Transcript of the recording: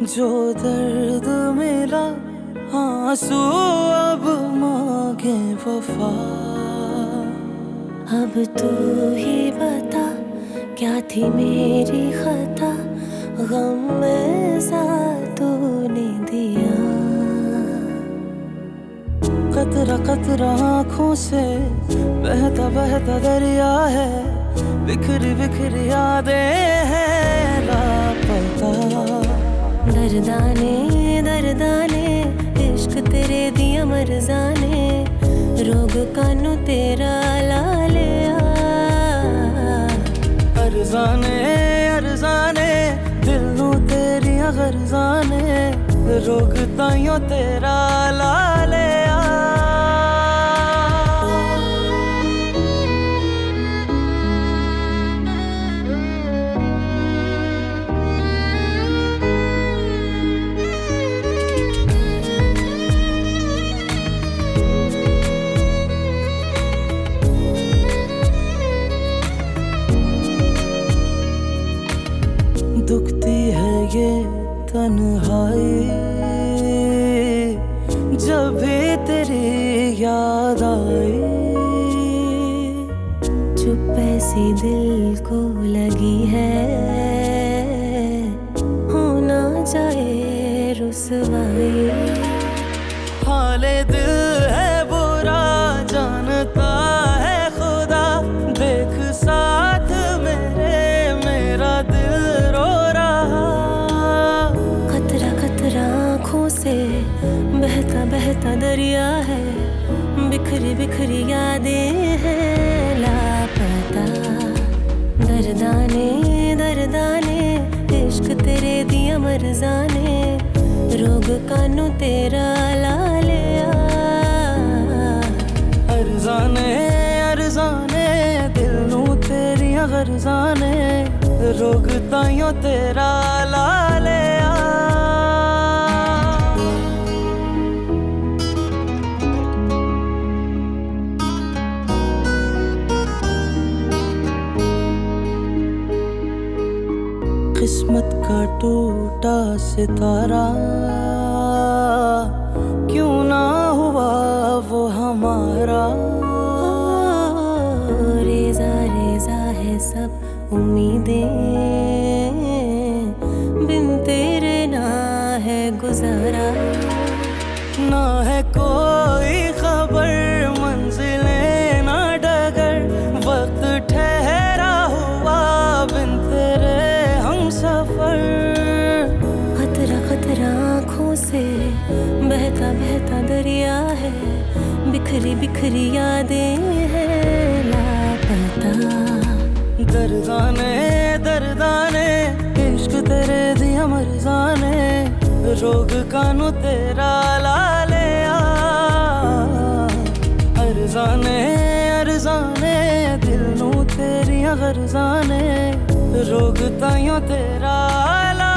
जो दर्द मिला आंसू अब मांगे वफा। अब तू ही बता क्या थी मेरी खता, गम ऐसा तूने दिया। कतरा कतरा आँखों से बहता बहता दरिया है, बिखरी बिखरी यादें हैं लापता। दर्दाने दर्दाने इश्क तेरे दिया मरजाने, रोग कानू तेरा ला लिया। अरजाने अरजाने दिल नू तेरिया गरजाने, रोग ताइयों तेरा ला लिया। दुखती है ये तन्हाई जब भी तेरी याद आई। चुप ऐसी दिल को लगी है, होना चाहे रुसवाई। हाले दिल है बुरा जानता है खुदा, देख साथ मेरे मेरा दिल रो रहा। खतरा खतरा आँखों से बहता बहता दरिया है, बिखरी बिखरी यादें हैं लापता। दर्दाने दर्दाने इश्क तेरे दिया मरजाने, रोग कानू तेरा ला लिया। अरजाने अरजाने दिल नू तेरिया गरजाने, रोग ताइयों तेरा ला लिया। किस्मत का टूटा सितारा क्यों ना हुआ वो हमारा। रेजा रेजा है सब उम्मीदें, बिन तेरे ना है गुजारा। ना है कोई खबर मंजिलें ना डगर, वक्त ठहरा हुआ बिन तेरे हम सफर। खतरा खतरा आँखों से बहता बहता दरिया है, बिखरी बिखरी यादें हैं लापता। दर्दाने दर्दाने इश्क तेरे दिया मरजाने, रोग कानू तेरा ला लिया। अरजाने अरजाने दिल नू तेरिया गरजाने, रोग ताइयों तेरा ला